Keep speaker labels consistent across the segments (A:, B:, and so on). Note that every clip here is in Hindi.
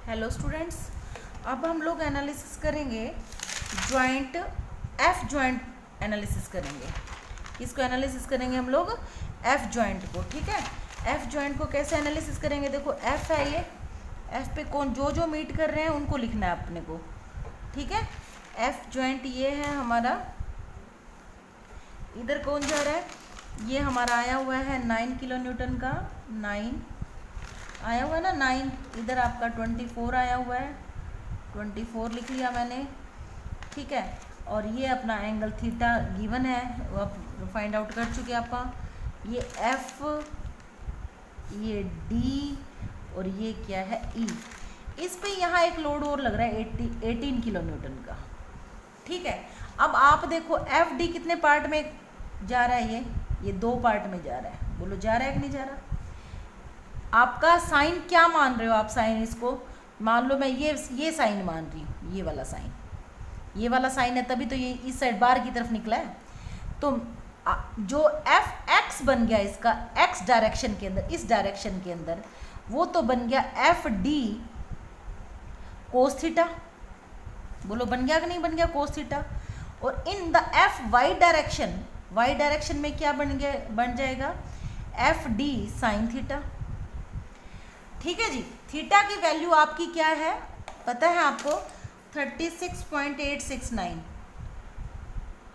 A: हेलो स्टूडेंट्स, अब हम लोग एनालिसिस करेंगे जॉइंट एफ जॉइंट एनालिसिस करेंगे। इसको एनालिसिस करेंगे हम लोग एफ जॉइंट को। ठीक है, एफ जॉइंट को कैसे एनालिसिस करेंगे? देखो एफ है, ये एफ पे कौन जो जो मीट कर रहे हैं उनको लिखना है अपने को। ठीक है, एफ जॉइंट ये है हमारा। इधर कौन जा रहा है? ये हमारा आया हुआ है 9 किलो न्यूटन का, 9 आया हुआ है ना 9। इधर आपका 24 आया हुआ है, 24 लिख लिया मैंने। ठीक है, और ये अपना एंगल थीटा गिवन है, वो आप फाइंड आउट कर चुके आपका। ये एफ, ये डी और ये क्या है ई। इस पे यहाँ एक लोड और लग रहा है 18 किलो न्यूटन का। ठीक है, अब आप देखो एफ डी कितने पार्ट में जा रहा है? ये 2 पार्ट में जा रहा है। बोलो जा रहा है कि नहीं जा रहा? आपका साइन क्या मान रहे हो आप? साइन इसको मान लो, मैं ये साइन मान रही हूँ, ये वाला साइन है, तभी तो ये इस साइड बाहर की तरफ निकला है। तो जो एफ एक्स बन गया इसका एक्स डायरेक्शन के अंदर, इस डायरेक्शन के अंदर, वो तो बन गया एफ डी कोस थीटा। बोलो बन गया कि नहीं बन गया? Cos theta. और in the F Y direction में क्या बन जाएगा? F D sine theta. ठीक है जी, थीटा की वैल्यू आपकी क्या है पता है आपको? 36.869।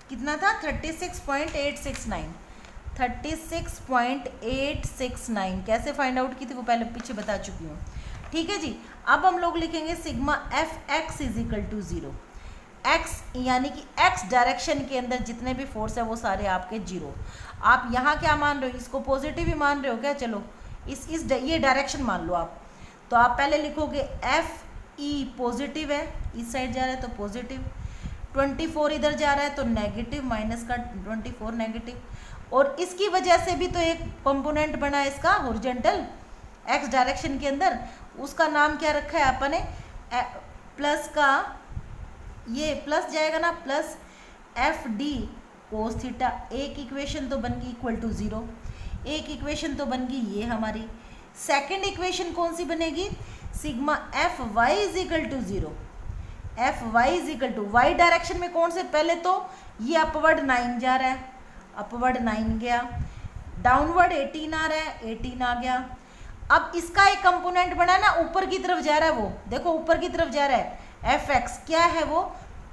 A: कितना था? 36.869। 36.869 कैसे फाइंड आउट की थी वो पहले पीछे बता चुकी हूँ। ठीक है जी, अब हम लोग लिखेंगे sigma F x is equal to 0। X यानी कि एक्स डायरेक्शन के अंदर जितने भी फोर्स है वो सारे आपके 0। आप यहाँ क्या मान रहे हो? इसको पॉजिटिव ही मान रहे हो क्या? चलो ये डायरेक्शन मान लो आप। तो आप पहले लिखोगे एफ ई पॉजिटिव है, इस साइड जा रहा है तो पॉजिटिव, 24 इधर जा रहा है तो नेगेटिव, माइनस का 24 नेगेटिव। और इसकी वजह से भी तो एक कंपोनेंट बना है इसका हॉरिजॉन्टल एक्स डायरेक्शन के अंदर, उसका नाम क्या रखा है अपन ने? प्लस का, ये प्लस जाएगा ना, plus F D cos theta. एक इक्वेशन तो बन गई इक्वल टू 0, एक इक्वेशन तो बन गई ये हमारी। सेकंड इक्वेशन कौन सी बनेगी? Sigma F Y is equal to 0। F Y is equal to y direction में कौन से? पहले तो ये अपवर्ड 9 जा रहा है, अपवर्ड 9 गया, डाउनवर्ड 18 आ रहा है, 18 आ गया। अब इसका एक कंपोनेंट बना ना ऊपर की तरफ जा रहा है, वो देखो ऊपर की तरफ जा रहा है, एफ एक्स क्या है वो?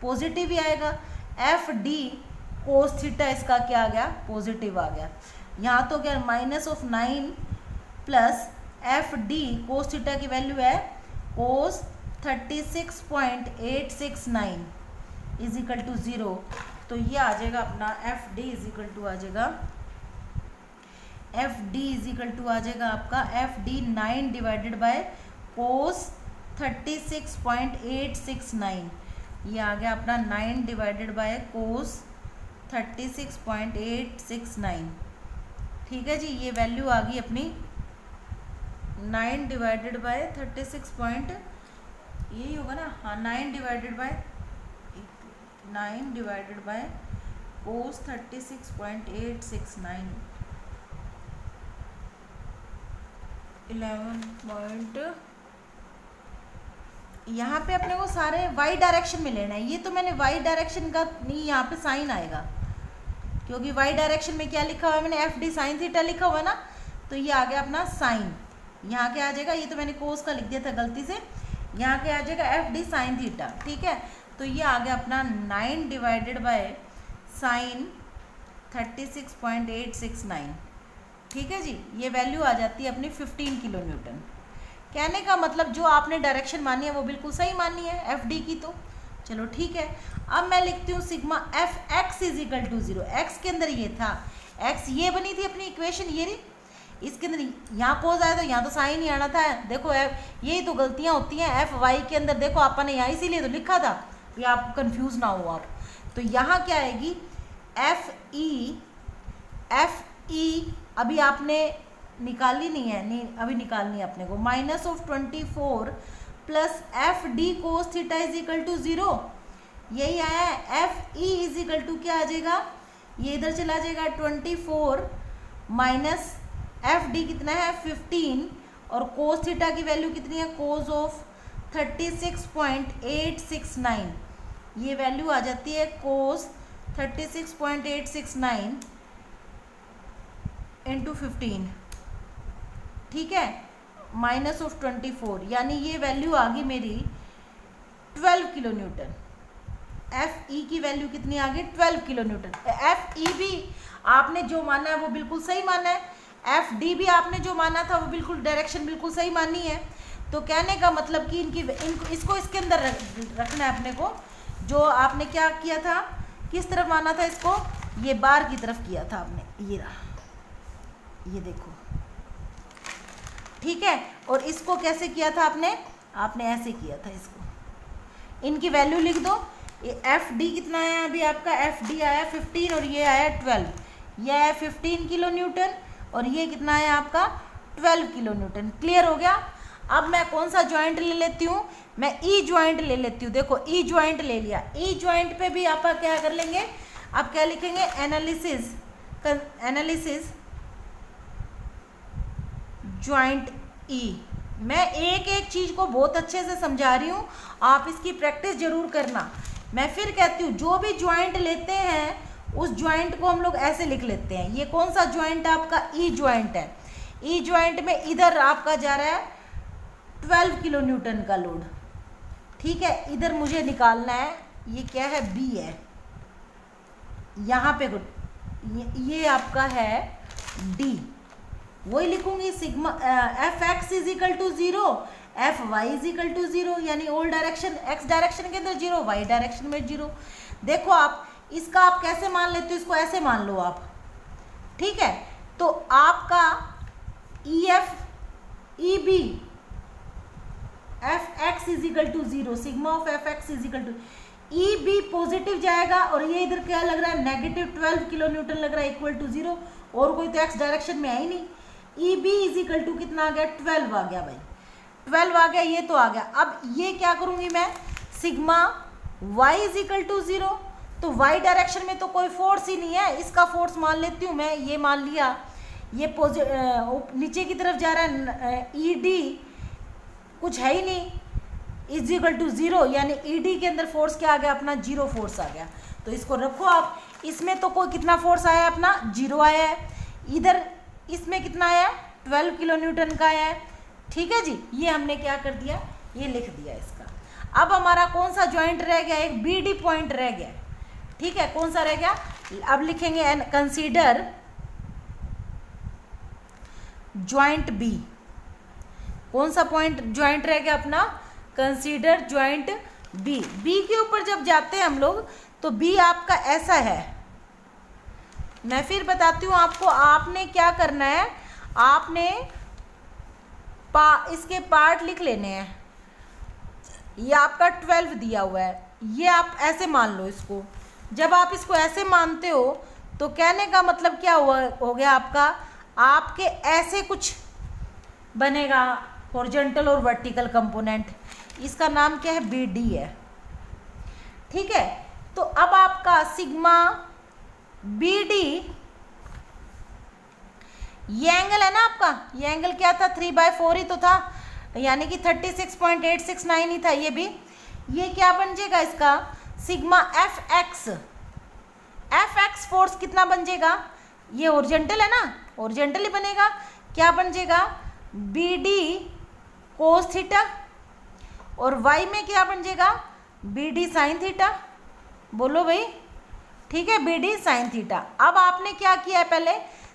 A: पॉजिटिव ही आएगा। एफ डी कोस थीटा इसका क्या आ गया? पॉजिटिव आ गया। यहाँ तो क्या minus of 9 plus F D cos theta की वैल्यू है कोस 36.869 इज इक्वल टू 0। तो ये आ जाएगा अपना F D is equal to आ जाएगा, F D is equal to आ जाएगा आपका F D 9 divided by cos 36.869। ये आ गया अपना 9 डिवाइडेड बाय कोस 36.869। ठीक है जी, ये वैल्यू आ गई अपनी 9 डिवाइडेड बाय 36 पॉइंट, यही होगा ना? हाँ, 9 डिवाइडेड बाय कोस 36.869 11 पॉइंट। यहाँ पे अपने को सारे वाई डायरेक्शन में लेना है। ये तो मैंने वाई डायरेक्शन का नहीं, यहाँ पे साइन आएगा क्योंकि वाई डायरेक्शन में क्या लिखा हुआ है? मैंने एफ डी साइन थीटा लिखा हुआ है ना, तो ये आ गया अपना साइन। यहाँ क्या आ जाएगा? ये तो मैंने कोस का लिख दिया था गलती से, यहाँ क्या आ जाएगा? F D sine theta. ठीक है, तो ये आ गया अपना 9 डिवाइडेड बाय साइन 36.869। ठीक है जी, ये वैल्यू आ जाती है अपनी 15 किलो न्यूटन। कहने का मतलब जो आपने डायरेक्शन मानी है वो बिल्कुल सही मानी है एफ डी की। तो चलो ठीक है, अब मैं लिखती हूँ sigma F x is equal to 0। X के अंदर ये था, एक्स ये बनी थी अपनी इक्वेशन, ये रही। इसके अंदर यहाँ कोस आया तो यहाँ तो साइन ही आना था। देखो यही तो गलतियाँ होती हैं एफ वाई के अंदर। देखो आपने यहाँ इसीलिए तो लिखा था कि आप कंफ्यूज ना हो आप। तो यहाँ क्या आएगी? एफ ई अभी आपने निकाली नहीं है, नहीं अभी निकालनी है अपने को। माइनस ऑफ 24 प्लस F D cos theta is equal to 0, यही आया है। F E is equal to क्या आ जाएगा? ये इधर चला जाएगा 24 माइनस एफ डी कितना है 15, और कोस थीटा की वैल्यू कितनी है? कोस ऑफ 36.869, ये वैल्यू आ जाती है कोस 36.869 इंटू 15, ठीक है, माइनस ऑफ 24, यानी ये वैल्यू आ गई मेरी 12 किलो न्यूटन। एफ ई की वैल्यू कितनी आ गई? 12 किलो न्यूटन। एफ ई भी आपने जो माना है वो बिल्कुल सही माना है, एफ डी भी आपने जो माना था वो बिल्कुल डायरेक्शन बिल्कुल सही मानी है। तो कहने का मतलब कि इसको इसके अंदर रखना है अपने को। जो आपने क्या किया था, किस तरफ माना था इसको? ये बार की तरफ किया था आपने, ये रहा, ये देखो, ठीक है। और इसको कैसे किया था आपने ऐसे किया था इसको। इनकी वैल्यू लिख दो। ये एफ डी कितना आया अभी आपका? एफ डी आया 15 और ये आया 12, ये आया 15 किलो न्यूटन और ये कितना आया आपका? 12 किलो न्यूटन। क्लियर हो गया? अब मैं कौन सा ज्वाइंट ले लेती हूँ? मैं ई ज्वाइंट ले लेती हूँ। देखो ई ज्वाइंट ले लिया। ई ज्वाइंट पे भी आप क्या कर लेंगे? आप क्या लिखेंगे? एनालिसिस ज्वाइंट ई। मैं एक एक चीज़ को बहुत अच्छे से समझा रही हूँ, आप इसकी प्रैक्टिस जरूर करना। मैं फिर कहती हूँ, जो भी ज्वाइंट लेते हैं उस ज्वाइंट को हम लोग ऐसे लिख लेते हैं। ये कौन सा ज्वाइंट आपका? ई ज्वाइंट है। ई ज्वाइंट में इधर आपका जा रहा है 12 किलो न्यूटन का लोड, ठीक है। इधर मुझे निकालना है, ये क्या है? बी है। यहाँ पे ये आपका है डी, वही लिखूंगी sigma F x is equal to 0, F Y is equal to 0, यानी ऑल डायरेक्शन, एक्स डायरेक्शन के अंदर 0, वाई डायरेक्शन में 0। देखो आप इसका आप कैसे मान लेते हो? इसको ऐसे मान लो आप, ठीक है। तो आपका E F E B F x is equal to 0, sigma of F x is equal to E B positive जाएगा और ये इधर क्या लग रहा है? नेगेटिव 12 किलो न्यूटन लग रहा है, इक्वल टू 0, और कोई तो एक्स डायरेक्शन में है ही नहीं। E B is equal to कितना आ गया? 12 आ गया भाई, 12 आ गया, ये तो आ गया। अब ये क्या करूंगी मैं? Sigma y is equal to 0, तो y डायरेक्शन में तो कोई फोर्स ही नहीं है, इसका फोर्स मान लेती हूँ मैं। ये मान लिया, ये नीचे की तरफ जा रहा है, ई डी कुछ है ही नहीं, इज इक्वल टू 0, यानी ई डी के अंदर फोर्स क्या आ गया? अपना 0 फोर्स आ गया। तो इसको रखो आप। इसमें तो कोई कितना फोर्स आया? अपना 0 आया है। इधर इसमें कितना आया? 12 किलो न्यूटन का आया है, ठीक है जी। ये हमने क्या कर दिया? ये लिख दिया इसका। अब हमारा कौन सा ज्वाइंट रह गया? एक बी डी पॉइंट रह गया, ठीक है। कौन सा रह गया? अब लिखेंगे एंड कंसीडर ज्वाइंट बी। कौन सा पॉइंट ज्वाइंट रह गया अपना? Consider joint B. बी के ऊपर जब जाते हैं हम लोग तो बी आपका ऐसा है। मैं फिर बताती हूँ आपको, आपने क्या करना है? आपने इसके पार्ट लिख लेने हैं। ये आपका 12 दिया हुआ है, ये आप ऐसे मान लो इसको। जब आप इसको ऐसे मानते हो तो कहने का मतलब क्या हो गया आपका? आपके ऐसे कुछ बनेगा हॉरिजॉन्टल और वर्टिकल कंपोनेंट, इसका नाम क्या है? बी डी है, ठीक है। तो अब आपका सिग्मा बी डी, ये एंगल है ना आपका, ये एंगल क्या था? 3/4 ही तो था, यानी कि 36.869 ही था ये भी। ये क्या बन जाएगा इसका? Sigma F x. F x force कितना बन जाएगा? ये ओरिजेंटल है ना, ओरिजेंटल ही बनेगा। क्या बन जाएगा? बी डी कोस थीटा, और वाई में क्या बन जाएगा? B D sine theta. बोलो भाई, ठीक है, बी डी साइन थीटा। अब आपने क्या किया है? पहले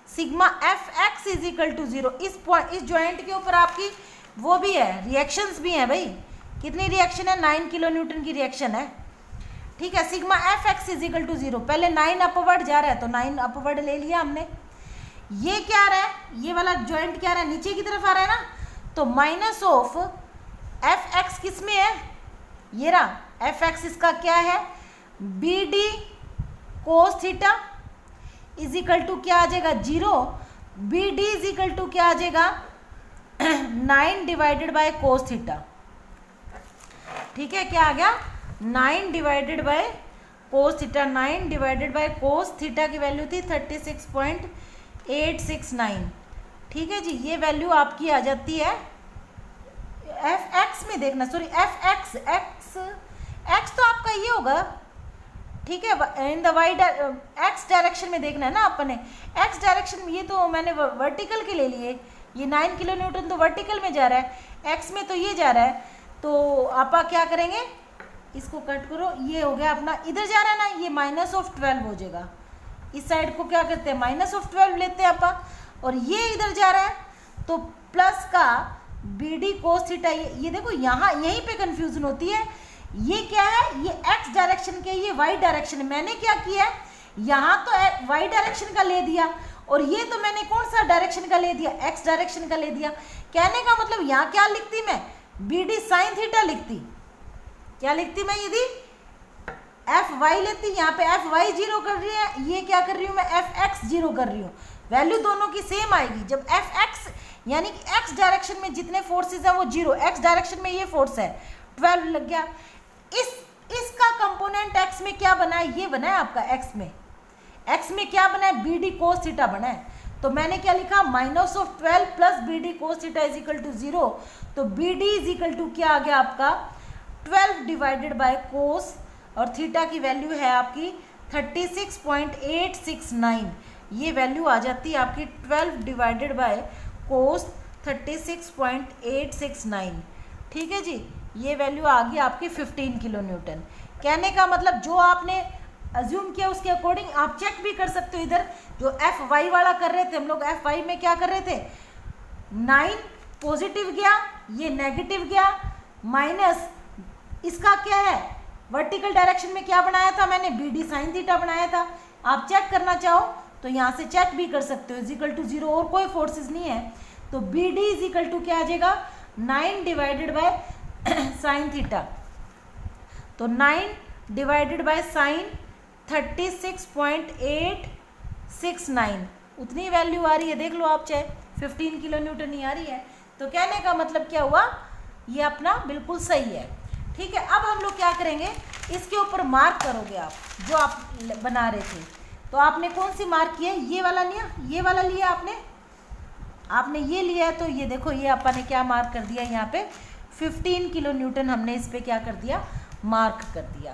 A: sigma F x is equal to 0। इस ज्वाइंट के ऊपर आपकी वो भी है, रिएक्शंस भी हैं भाई। कितनी रिएक्शन है? 9 किलो न्यूटन की रिएक्शन है, ठीक है। Sigma F x is equal to 0, पहले 9 अपवर्ड जा रहा है तो 9 अपवर्ड ले लिया हमने। ये क्या आ रहा है? ये वाला ज्वाइंट क्या आ रहा है? नीचे की तरफ आ रहा है ना, तो माइनस ऑफ एफ एक्स किस में है? ये रहा एफ एक्स। इसका क्या है? B D cos theta is equal to क्या आ जाएगा? 0। B D is equal to क्या आ जाएगा? 9 डिवाइडेड बाय कोस थीटा, ठीक है। क्या आ गया? 9 divided by cos theta. 9 divided by cos theta की वैल्यू थी 36.869, ठीक है जी। ये वैल्यू आपकी आ जाती है एफ एक्स में में देखना, सॉरी एफ एक्स, एक्स तो आपका ये होगा, ठीक है, in the y x direction में देखना है ना अपने, एक्स डायरेक्शन में, ये तो मैंने वर्टिकल के ले लिए, ये 9 किलो न्यूटन तो वर्टिकल में जा रहा है, एक्स में तो ये जा रहा है, तो आप क्या करेंगे, इसको कट करो, ये हो गया अपना, इधर जा रहा है ना, ये -12 हो जाएगा, इस साइड को क्या करते हैं -12 लेते हैं आप, और ये इधर जा रहा है तो प्लस का बी डी कोस थीटा, ये देखो यहाँ यहीं पे कंफ्यूजन होती है, ये क्या है, ये एक्स डायरेक्शन के, ये वाई डायरेक्शन, मैंने क्या किया है, यहाँ तो वाई डायरेक्शन का ले दिया, और ये तो मैंने कौन सा डायरेक्शन का ले दिया, एक्स डायरेक्शन का ले दिया, कहने का मतलब यहाँ क्या लिखती मैं, बी डी साइन थीटा लिखती, क्या लिखती मैं, यदि एफ वाई लेती, यहाँ पे एफ वाई 0 कर रही है, ये क्या कर रही हूँ मैं, एफ एक्स 0 कर रही हूँ, वैल्यू दोनों की सेम आएगी, जब एफ एक्स यानी कि एक्स डायरेक्शन में जितने फोर्सेस हैं वो 0, एक्स डायरेक्शन में ये फोर्स है 12 लग गया, इसका कंपोनेंट एक्स में क्या बना है, ये बना है आपका एक्स में क्या बना है, बी डी कोस थीटा बना है, तो मैंने क्या लिखा, -12 plus B D cos theta is equal to 0, तो B D is equal to क्या आ गया आपका 12 डिवाइडेड बाय कोस, और थीटा की वैल्यू है आपकी 36.869, ये वैल्यू आ जाती है आपकी 12 डिवाइडेड बाय कोस 36.869, ठीक है जी, ये वैल्यू आ गई आपकी 15 किलो न्यूटन, कहने का मतलब जो आपने अज्यूम किया उसके अकॉर्डिंग आप चेक भी कर सकते हो, इधर जो एफ वाई वाला कर रहे थे हम लोग, एफ वाई में क्या कर रहे थे, 9 पॉजिटिव गया, ये नेगेटिव गया, माइनस इसका क्या है, वर्टिकल डायरेक्शन में क्या बनाया था मैंने, बी डी साइन थीटा बनाया था, आप चेक करना चाहो तो यहाँ से चेक भी कर सकते हो, इज इक्वल टू 0, और कोई फोर्सेस नहीं है, तो B D is equal to क्या आ जाएगा, 9 डिवाइडेड बाय साइन थीटा, तो 9 डिवाइडेड बाय साइन 36.869, उतनी वैल्यू आ रही है, देख लो आप चाहे 15 किलो न्यूटन ही आ रही है, तो कहने का मतलब क्या हुआ, ये अपना बिल्कुल सही है, ठीक है। अब हम लोग क्या करेंगे, इसके ऊपर मार्क करोगे आप, जो आप बना रहे थे, तो आपने कौन सी मार्क की है, ये वाला लिया, ये वाला लिया आपने ये लिया है, तो ये देखो ये अपन ने क्या मार्क कर दिया, यहाँ पे 15 किलो न्यूटन हमने इस पे क्या कर दिया, मार्क कर दिया,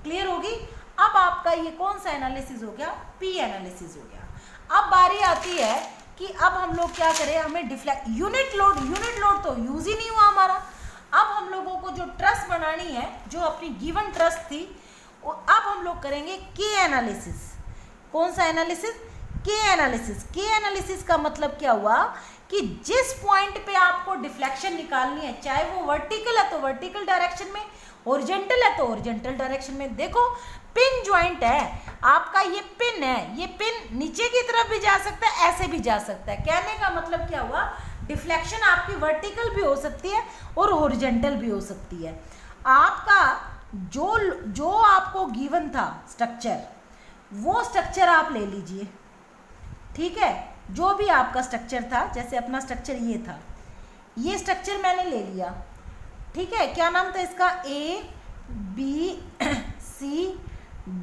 A: क्लियर होगी। अब आपका ये कौन सा एनालिसिस हो गया, पी एनालिसिस हो गया। अब बारी आती है कि अब हम लोग क्या करें, हमें यूनिट लोड तो यूज ही नहीं हुआ हमारा, अब हम लोगों को जो ट्रस बनानी है, जो अपनी गिवन ट्रस थी, अब हम लोग करेंगे के एनालिसिस। कौन सा एनालिसिस, के एनालिसिस का मतलब क्या हुआ कि जिस पॉइंट पे आपको डिफ्लेक्शन निकालनी है, चाहे वो वर्टिकल है तो वर्टिकल डायरेक्शन में, हॉरिजॉन्टल है तो हॉरिजॉन्टल डायरेक्शन में। देखो पिन जॉइंट है आपका, ये पिन है, ये पिन नीचे की तरफ भी जा सकता है, ऐसे भी जा सकता है। कहने का मतलब क्या हुआ, डिफ्लेक्शन आपकी वर्टिकल भी हो सकती है और हॉरिजॉन्टल भी हो सकती है। आपका जो आपको गिवन था स्ट्रक्चर, वो स्ट्रक्चर आप ले लीजिए, ठीक है। जो भी आपका स्ट्रक्चर था, जैसे अपना स्ट्रक्चर ये था, ये स्ट्रक्चर मैंने ले लिया, ठीक है। क्या नाम था इसका, A B C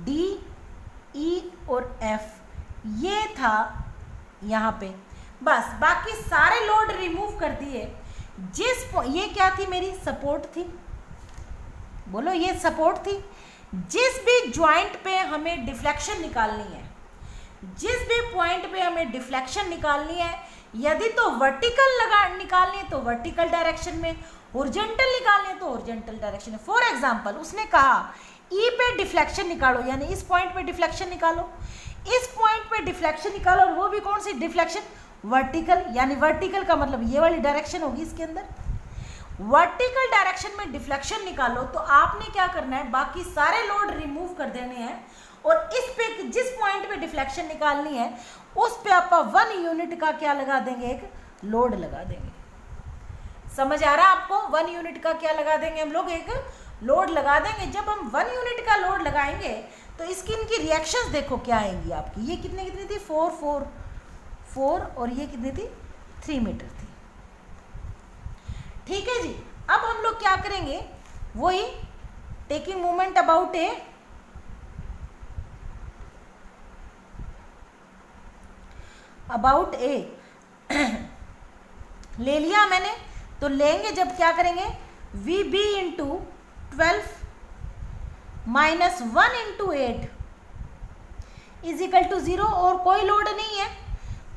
A: D E और एफ, ये था यहाँ पे। बस बाकी सारे लोड रिमूव कर दिए। ये क्या थी, मेरी सपोर्ट थी, बोलो ये सपोर्ट थी। जिस भी जॉइंट पे हमें डिफ्लेक्शन निकालनी है, जिस भी पॉइंट पे हमें डिफ्लेक्शन निकालनी है, यदि तो वर्टिकल निकालनी है तो वर्टिकल डायरेक्शन में, हॉरिजॉन्टल निकालनी है तो हॉरिजॉन्टल डायरेक्शन में। फॉर एग्जांपल उसने कहा ई पे डिफ्लेक्शन निकालो, यानी इस पॉइंट पे डिफ्लेक्शन निकालो, इस पॉइंट पे डिफ्लेक्शन निकालो, और वो भी कौन सी डिफ्लेक्शन, वर्टिकल, यानी वर्टिकल का मतलब ये वाली डायरेक्शन होगी इसके अंदर। वर्टिकल डायरेक्शन में डिफ्लेक्शन निकालो तो आपने क्या करना है, बाकी सारे लोड रिमूव कर देने हैं, और इस पे जिस पॉइंट पे डिफ्लेक्शन निकालनी है उस पे आप 1 यूनिट का क्या लगा देंगे, एक लोड लगा देंगे। समझ आ रहा है आपको, 1 यूनिट का क्या लगा देंगे हम लोग, एक लोड लगा देंगे। जब हम 1 यूनिट का लोड लगाएंगे तो इसकी इनकी रिएक्शंस देखो क्या आएंगी आपकी। ये कितनी थी, 4 और ये कितनी थी, 3 मीटर थी, ठीक है जी। अब हम लोग क्या करेंगे, वही टेकिंग मोमेंट अबाउट ए ले लिया मैंने, तो लेंगे जब क्या करेंगे, V B into 12 minus 1 into 8 is equal to 0, और कोई लोड नहीं है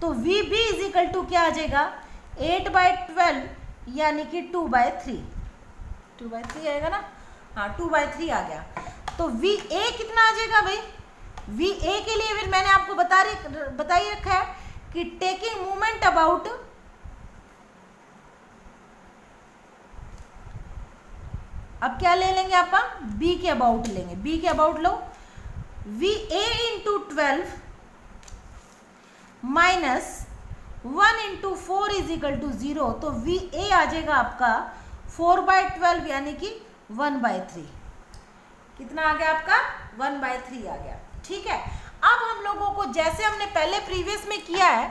A: तो V B is equal to क्या आ जाएगा 8/12 यानी कि 2/3 आएगा ना, हाँ 2/3 आ गया। तो वी ए कितना आ जाएगा भाई, वी ए के लिए फिर मैंने आपको बता ही रखा है कि टेकिंग मूवमेंट अबाउट अब क्या ले लेंगे आपका बी के अबाउट लेंगे, बी के अबाउट लो, V A into 12 minus 1 into 4 is equal to 0, तो वी ए आ जाएगा आपका 4/12 यानी कि 1/3। कितना आ गया आपका 1/3 आ गया। ठीक है, अब हम लोगों को जैसे हमने पहले प्रीवियस में किया है,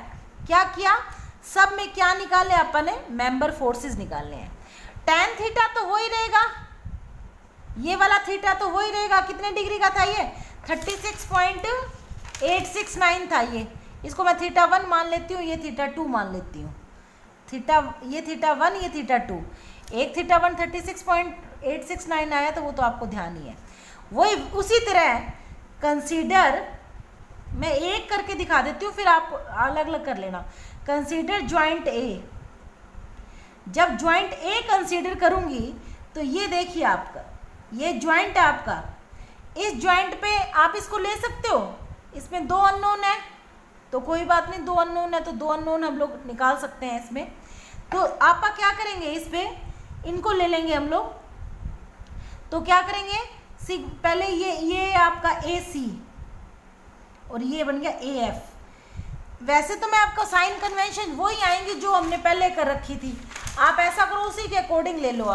A: क्या किया, सब में क्या निकाले अपन ने, मेंबर फोर्सेस निकालने हैं। tan थीटा तो वही रहेगा, ये वाला थीटा तो वही रहेगा, कितने डिग्री का था ये 36.869 था ये, इसको मैं थीटा 1 मान लेती हूँ, ये थीटा 2 मान लेती हूँ, ये थीटा 1 ये थीटा 2, एक थीटा 1 36.869 आया तो वो तो आपको ध्यान ही है। वही उसी तरह कंसीडर, मैं एक करके दिखा देती हूँ फिर आप अलग अलग कर लेना। कंसीडर ज्वाइंट ए, जब ज्वाइंट ए कंसीडर करूँगी तो ये देखिए आपका ये ज्वाइंट है आपका, इस ज्वाइंट पे आप इसको ले सकते हो, इसमें 2 अननोन है तो कोई बात नहीं, 2 अननोन है तो 2 अननोन हम लोग निकाल सकते हैं इसमें। तो आप क्या करेंगे, इस पे इनको ले लेंगे हम लोग, तो क्या करेंगे पहले ये आपका ए सी और ये बन गया ए एफ। वैसे तो मैं आपका साइन कन्वेंशन वही आएंगी जो हमने पहले कर रखी थी, आप ऐसा करो उसी के अकॉर्डिंग ले लो।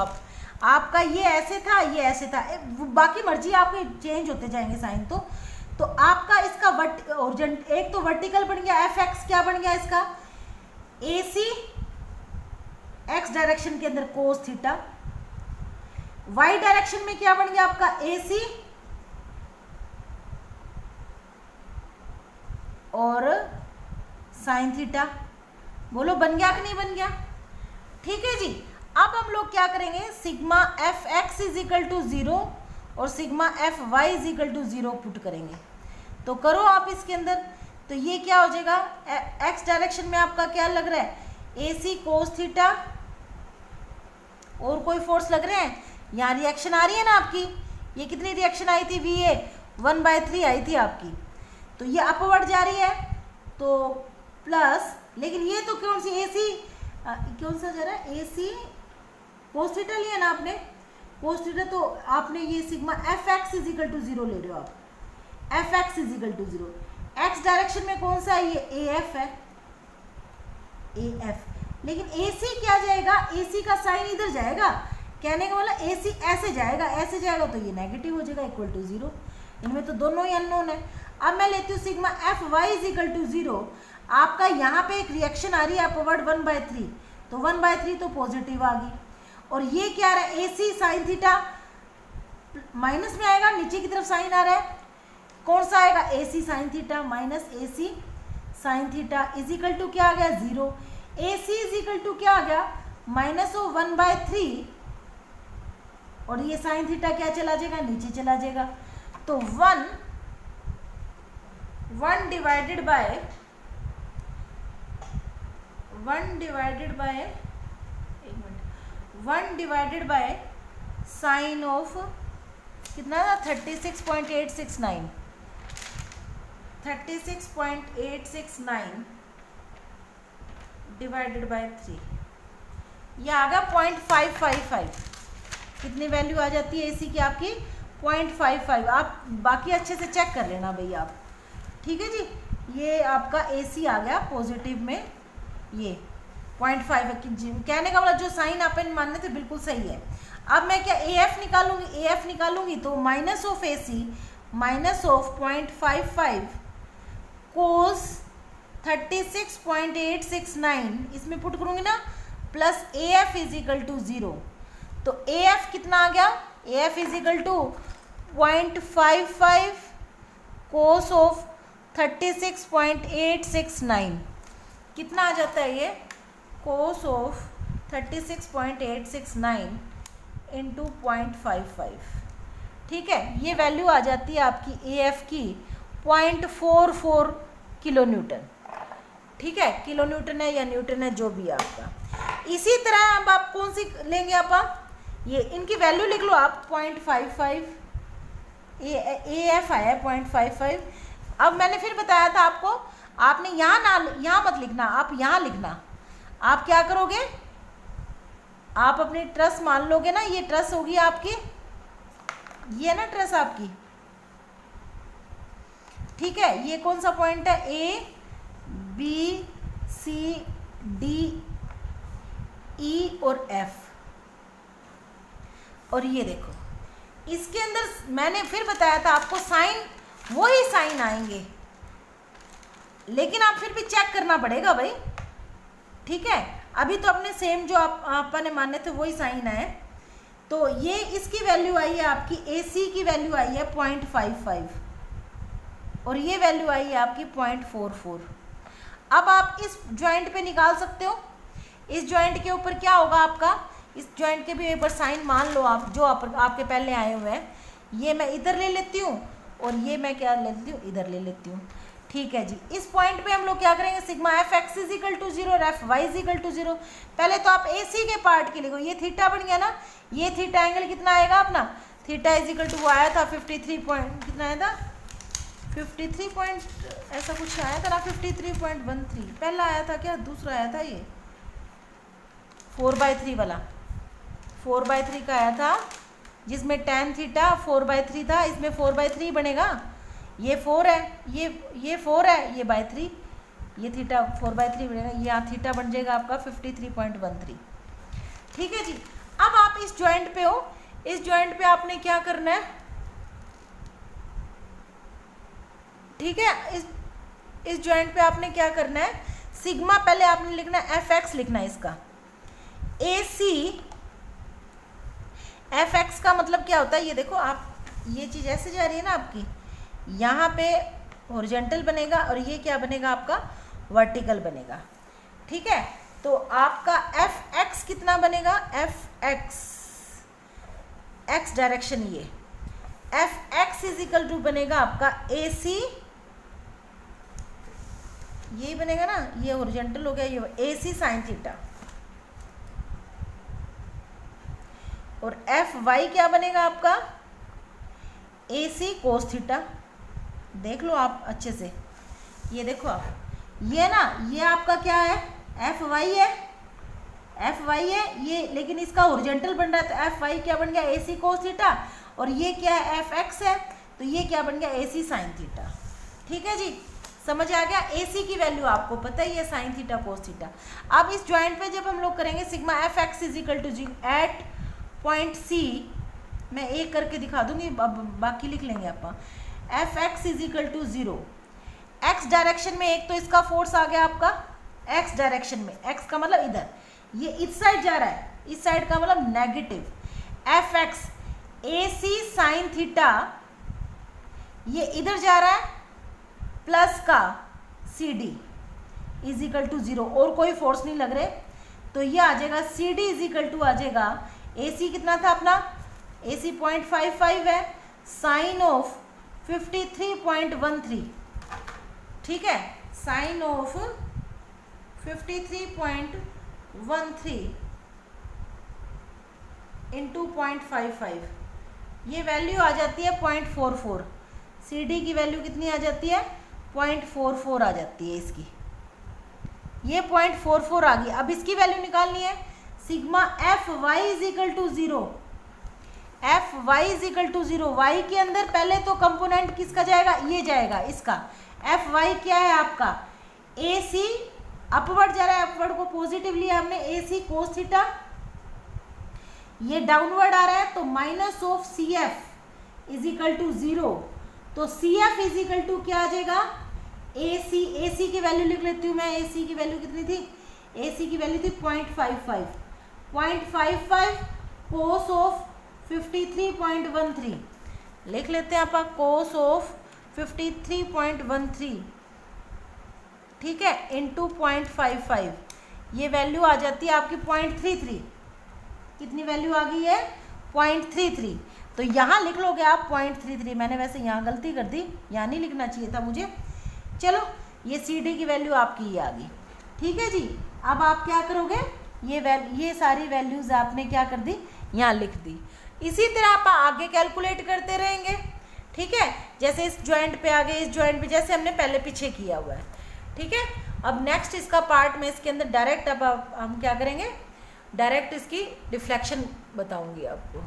A: आपका ये ऐसे था ये ऐसे था, बाकी मर्जी आपके चेंज होते जाएंगे साइन। तो आपका इसका एक तो वर्टिकल बन गया एफ एक्स, क्या बन गया इसका ए सी एक्स डायरेक्शन के अंदर कोस थीटा, वाई डायरेक्शन में क्या बन गया आपका ए सी और साइन थीटा। बोलो बन गया कि नहीं बन गया, ठीक है जी। अब हम लोग क्या करेंगे, sigma F x is equal to 0 और sigma F Y is equal to 0 put करेंगे। तो करो आप इसके अंदर, तो ये क्या हो जाएगा, एक्स डायरेक्शन में आपका क्या लग रहा है ए सी कोस थीटा, और कोई फोर्स लग रहे हैं, यहाँ रिएक्शन आ रही है ना आपकी, ये कितनी रिएक्शन आई थी, वी ए 1/3 आई थी आपकी, तो ये अपवर्ड जा रही है तो प्लस, लेकिन ये तो कौन सी ए सी कौन सा जा रहा है, ए सी कोस थीटा लिया ना आपने, कोस थीटा, तो आपने ये sigma F x is equal to 0 ले रहे हो आप, F x is equal to 0, x direction में कौन सा है, ये ए एफ है, ए एफ, लेकिन ए सी क्या जाएगा, ए सी का साइन इधर जाएगा, कहने का मतलब ए सी ऐसे जाएगा तो ये नेगेटिव हो जाएगा इक्वल टू 0, इनमें तो दोनों ही अननोन है। अब मैं लेती हूँ sigma F Y is equal to 0, आपका यहाँ पे एक रिएक्शन आ रही है अपवर्ड 1/3, तो 1/3 तो पॉजिटिव आ गई, और ये क्या आ रहा है ए सी साइन थीटा माइनस में आएगा, नीचे की तरफ साइन आ रहा है, कौन सा आएगा A C sine theta minus A C sine theta is equal to क्या आ गया 0, A C is equal to क्या आ गया -1/3, और ये साइन थीटा क्या चला जाएगा, नीचे चला जाएगा, तो 1 डिवाइडेड बाय साइन ऑफ कितना था 36.869 डिवाइडेड बाय 3, ये आ गया 0.555, कितनी वैल्यू आ जाती है एसी की आपकी 0.55, आप बाकी अच्छे से चेक कर लेना भैया आप, ठीक है जी। ये आपका एसी आ गया पॉजिटिव में, ये 0.5 कहने का मतलब जो साइन अपन मानने थे बिल्कुल सही है। अब मैं क्या ए एफ निकालूंगी, तो minus of A C minus of 0.55 cos 36.869 इसमें पुट करूंगी ना, plus A F is equal to 0, तो ए एफ कितना आ गया, A F is equal to 0.55 cos of 36.869, कितना आ जाता है ये कोस ऑफ 36.869 इंटू 0.55। ठीक है, ये वैल्यू आ जाती है आपकी ए एफ की 0.44 किलो न्यूटन। ठीक है, किलो न्यूटन है या न्यूटन है जो भी है आपका। इसी तरह अब आप कौन सी लेंगे आप ये इनकी वैल्यू लिख लो आप 0.55, ए एफ आया 0.55। अब मैंने फिर बताया था आपको, आपने यहाँ मत लिखना, आप यहाँ लिखना। आप क्या करोगे, आप अपनी ट्रस मान लोगे ना, ये ट्रस होगी आपकी, ये है ना ट्रस आपकी। ठीक है, ये कौन सा पॉइंट है, A B C D E और एफ। और ये देखो इसके अंदर मैंने फिर बताया था आपको साइन, वही साइन आएंगे, लेकिन आप फिर भी चेक करना पड़ेगा भाई। ठीक है, अभी तो अपने सेम जो आपने माने थे वही साइन आए। तो ये इसकी वैल्यू आई है आपकी, ए सी की वैल्यू आई है 0.55 और ये वैल्यू आई है आपकी 0.44। अब आप इस जॉइंट पे निकाल सकते हो। इस जॉइंट के ऊपर क्या होगा आपका, इस जॉइंट के भी एक बार साइन मान लो आप, जो आपके पहले आए हुए हैं। ये मैं इधर ले लेती हूँ और ये मैं क्या लेती हूँ, इधर ले लेती हूँ। ठीक है जी, इस पॉइंट पे हम लोग क्या करेंगे, sigma F x is equal to 0 और F Y is equal to 0। पहले तो आप ए सी के पार्ट के लिखो, ये थीटा बन गया ना, ये थीटा एंगल कितना आएगा अपना, थीटा इज इक्वल टू वो आया था 53 पॉइंट, कितना आया था 53 पॉइंट ऐसा कुछ आया था ना, 53.13 पहला आया था क्या, दूसरा आया था ये 4/3 वाला, 4/3 का आया था, जिसमें tan थीटा 4/3 था, इसमें 4/3 बनेगा। ये 4 है, ये 4 है, ये बाय 3, ये थीटा 4/3 बनेगा, ये यहाँ थीटा बन जाएगा आपका 53.13। ठीक है जी, अब आप इस जॉइंट पे हो, इस जॉइंट पे आपने क्या करना है, ठीक है, इस जॉइंट पे आपने क्या करना है, सिग्मा पहले आपने लिखना है, एफ एक्स लिखना है इसका, ए सी एफ एक्स का मतलब क्या होता है, ये देखो आप, ये चीज़ ऐसे जा रही है ना आपकी, यहाँ पे हॉरिजॉन्टल बनेगा और ये क्या बनेगा आपका, वर्टिकल बनेगा। ठीक है, तो आपका एफ एक्स कितना बनेगा, एफ एक्स, एक्स डायरेक्शन, ये F x is equal to बनेगा आपका ए सी, ये बनेगा ना, ये हॉरिजॉन्टल हो गया, ये ए सी साइन थीटा, और एफ वाई क्या बनेगा आपका, ए सी कोस थीटा। देख लो आप अच्छे से, ये देखो आप, ये ना, ये आपका क्या है, एफ वाई है, एफ वाई है ये, लेकिन इसका हॉरिजॉन्टल बन रहा है, तो एफ वाई क्या बन गया, ए सी कोस थीटा, और ये क्या है, एफ एक्स है, तो ये क्या बन गया, ए सी साइन थीटा। ठीक है जी, समझ आ गया, ए सी की वैल्यू आपको पता ही है, साइन थीटा कोस थीटा। अब इस जॉइंट पे जब हम लोग करेंगे sigma F x is equal to G at point C, मैं एक करके दिखा दूंगी, अब बाकी लिख लेंगे आप, F x is equal to 0, x direction में एक तो इसका फोर्स आ गया आपका, एक्स डायरेक्शन में, एक्स का मतलब इधर, ये इस साइड जा रहा है, इस साइड का मतलब negative, F X A C sine theta, ये इधर जा रहा है, प्लस का C D is equal to 0, और कोई फोर्स नहीं लग रहे, तो ये आ जाएगा C D is equal to आ जाएगा, ए सी कितना था अपना, ए सी 0.55 है, साइन ऑफ 53.13। ठीक है, साइन ऑफ 53.13 इंटू 0.55, ये वैल्यू आ जाती है 0.44, सी डी की वैल्यू कितनी आ जाती है, 0.44 आ जाती है इसकी, ये 0.44 आ गई। अब इसकी वैल्यू निकालनी है, sigma F Y is equal to 0, F Y is equal to 0, Y के अंदर पहले तो कंपोनेंट किसका जाएगा, ये जाएगा इसका, एफ वाई क्या है आपका, ए सी अपवर्ड जा रहा है, अपवर्ड को पॉजिटिव लिया हमने, ए सी कोस थीटा, ये डाउनवर्ड आ रहा है, तो minus of C F is equal to 0, तो C F is equal to क्या आ जाएगा, ए सी की वैल्यू लिख लेती हूँ मैं, ए सी की वैल्यू कितनी थी, ए सी की वैल्यू थी 0.55 कोस ऑफ 53.13 लिख लेते हैं आप, कोस ऑफ 53.13, ठीक है, इंटू 0.55, ये वैल्यू आ जाती है आपकी 0.33, कितनी वैल्यू आ गई है, 0.33, तो यहाँ लिख लोगे आप 0.33। मैंने वैसे यहाँ गलती कर दी, यहाँ नहीं लिखना चाहिए था मुझे। चलो ये सी डी की वैल्यू आपकी ये आ गई। ठीक है जी, अब आप क्या करोगे, ये सारी वैल्यूज़ आपने क्या कर दी, यहाँ लिख दी। इसी तरह आप आगे कैलकुलेट करते रहेंगे। ठीक है, जैसे इस जॉइंट पे आ गए, इस जॉइंट पे, जैसे हमने पहले पीछे किया हुआ है। ठीक है, अब नेक्स्ट इसका पार्ट में इसके अंदर डायरेक्ट अब हम क्या करेंगे, डायरेक्ट इसकी डिफ्लेक्शन बताऊंगी आपको।